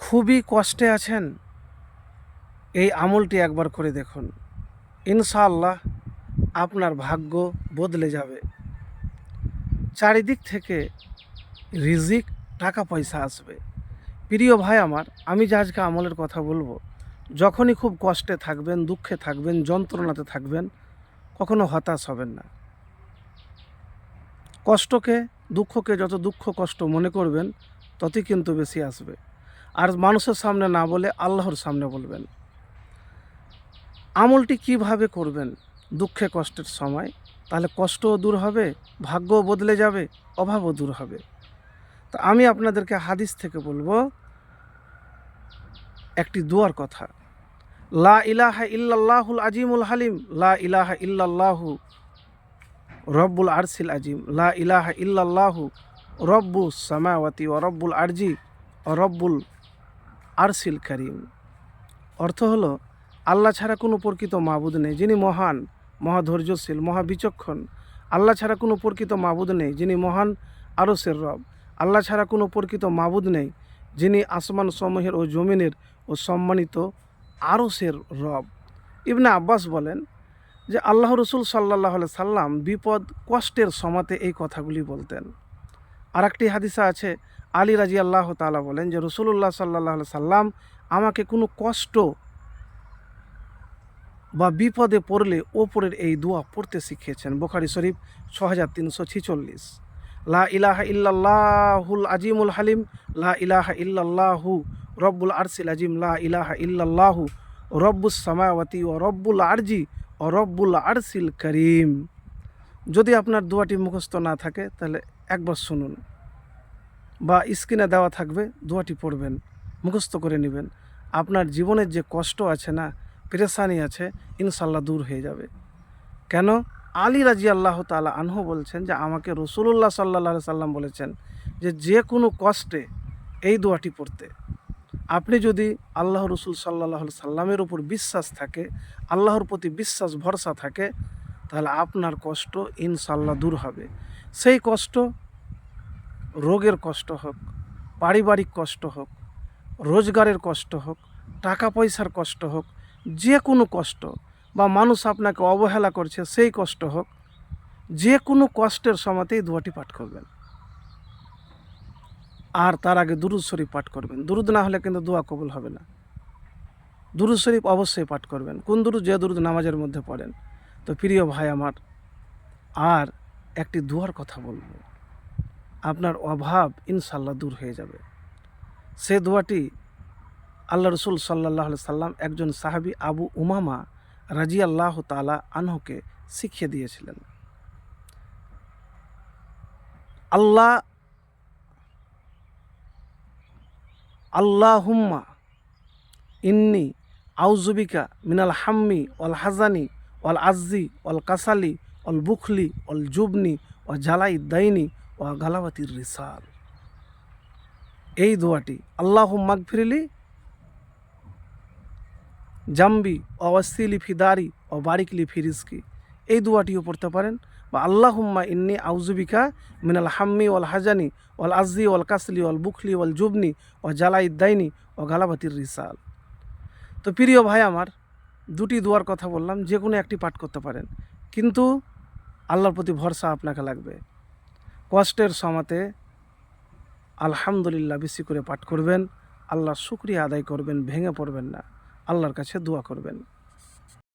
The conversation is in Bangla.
খুবই কষ্টে আছেন, এই আমলটি একবার করে দেখুন। ইনশাআল্লাহ আপনার ভাগ্য বদলে যাবে। চারিদিক থেকে রিজিক, টাকা পয়সা আসবে। প্রিয় ভাই আমার, আমি যে আজকে আমলের কথা বলবো, যখনই খুব কষ্টে থাকবেন, দুঃখে থাকবেন, যন্ত্রণাতে থাকবেন, কখনো হতাশ হবেন না। কষ্টকে, দুঃখকে যত দুঃখ কষ্ট মনে করবেন, ততই কিন্তু বেশি আসবে। আর মানুষের সামনে না বলে আল্লাহর সামনে বলবেন। আমলটি কিভাবে করবেন দুঃখে কষ্টের সময়, তাহলে কষ্টও দূর হবে, ভাগ্যও বদলে যাবে, অভাবও দূর হবে। তা আমি আপনাদেরকে হাদিস থেকে বলবো একটি দুয়ার কথা। লা ইলাহা ইল্লাল্লাহুল আজিমুল হালিম, লা ইলাহা ইল্লাল্লাহু রব্বুল আরশিল আজিম, লা ইলাহা ইল্লাল্লাহু রব্বুস সামাওয়াতি ওয়া রব্বুল আরজি ও রব্বুল আরশিল কারীম। অর্থ হলো, আল্লাহ ছাড়া কোনো প্রকৃত মাবুদ নেই যিনি মহান, মহাধৈর্যশীল, মহাবিচক্ষণ। আল্লাহ ছাড়া কোনো প্রকৃত মাবুদ নেই যিনি মহান আরশের রব। আল্লাহ ছাড়া কোনো প্রকৃত মাবুদ নেই যিনি আসমান সমূহের ও জমিনের ও সম্মানিত আরশের রব। ইবনে আব্বাস বলেন যে আল্লাহ রসুল সাল্লাল্লাহু আলাইহি সাল্লাম বিপদ কষ্টের সময়তে এই কথাগুলি বলতেন। আর একটি হাদিসা আছে, আলী রাদিয়াল্লাহু তাআলা বলেন যে রাসূলুল্লাহ সাল্লাল্লাহু আলাইহি সাল্লাম আমাকে কোনো কষ্ট বা বিপদে পড়লে ওপরের এই দোয়া পড়তে শিখিয়েছেন। বুখারী শরীফ 6346। লা ইলাহা ইল্লাল্লাহুল আজিমুল হালিম, লা ইলাহা ইল্লাল্লাহু রব্বুল আরশিল আজিম, লা ইলাহা ইল্লাল্লাহু রব্বুস সামাওয়াতি ওয়া রব্বুল আরজি ও রব্বুল আরশিল কারীম। যদি আপনার দোয়াটি মুখস্থ না থাকে তাহলে একবার শুনুন, বা স্ক্রিনে দেওয়া থাকবে, দোয়াটি পড়বেন, মুখস্থ করে নেবেন। আপনার জীবনের যে কষ্ট আছে না, পেরেশানি আছে, ইনশাল্লাহ দূর হয়ে যাবে। কেন? আলী রাদিয়াল্লাহু তাআলা আনহু বলছেন যে আমাকে রাসূলুল্লাহ সাল্লাল্লাহু আলাইহি সাল্লাম বলেছেন যে কোনো কষ্টে এই দোয়াটি পড়তে। আপনি যদি আল্লাহ রসুল সাল্লাল্লাহু আলাইহি সাল্লামের উপর বিশ্বাস থাকে, আল্লাহর প্রতি বিশ্বাস ভরসা থাকে, তাহলে আপনার কষ্ট ইনশাল্লাহ দূর হবে। সেই কষ্ট রোগের কষ্ট হোক, পারিবারিক কষ্ট হোক, রোজগারের কষ্ট হোক, টাকা পয়সার কষ্ট হোক, যে কোনো কষ্ট, বা মানুষ আপনাকে অবহেলা করছে সেই কষ্ট হোক, যে কোনো কষ্টের সময়তেই দোয়াটি পাঠ করবেন। আর তার আগে দুরূদ শরীফ পাঠ করবেন। দুরূদ না হলে কিন্তু দোয়া কবুল হবে না। দুরূদ শরীফ অবশ্যই পাঠ করবেন। কোন দুরূদ? যে দুরূদ নামাজের মধ্যে পড়েন। তো প্রিয় ভাই আমার, আর একটি দোয়ার কথা বলবো, আপনার অভাব ইনশাল্লাহ দূর হয়ে যাবে। সে দোয়াটি আল্লাহ রসুল সাল্লাল্লাহু আলাইহি সাল্লাম একজন সাহাবী আবু উমামা রাদিয়াল্লাহু তাআলা আনহুকে শিখিয়ে দিয়েছিলেন। আল্লাহ আল্লাহুম্মা ইন্নি আউযুবিকা মিনাল হাম্মি ওয়াল হাজানি ওয়াল আজ্জি ওয়াল কাসালি ওয়াল বুখলি ওয়াল জুবনি ওয়া জালাই দাইনি ওয়া গালাবাতির রিসাল। এই দোয়াটি আল্লাহুম্মা গফিরলি জাম্বি ওয়াসিলি ফিদারি ও বারিকলি ফিরিজকি, এই দোয়াটিও পড়তে পারেন। বা আল্লাহুম্মা ইন্নি আউযুবিকা মিনাল হাম্মি ওয়াল হাজানি ওয়াল আজ্জি ওয়াল কাসলি ওয়াল বুখলি ওয়াল জুবনি ও জালাই দাইনি ও গালাবাতির রিসাল। তো প্রিয় ভাই আমার, দুটি দোয়ার কথা বললাম, যে কোনো একটি পাঠ করতে পারেন, কিন্তু আল্লাহর প্রতি ভরসা আপনাকে লাগবে। কষ্টের সময়তে আলহামদুলিল্লাহ বেশি করে পাঠ করবেন, আল্লাহর শুকরিয়া আদায় করবেন, ভেঙে পড়বেন না, আল্লাহর কাছে দোয়া করবেন।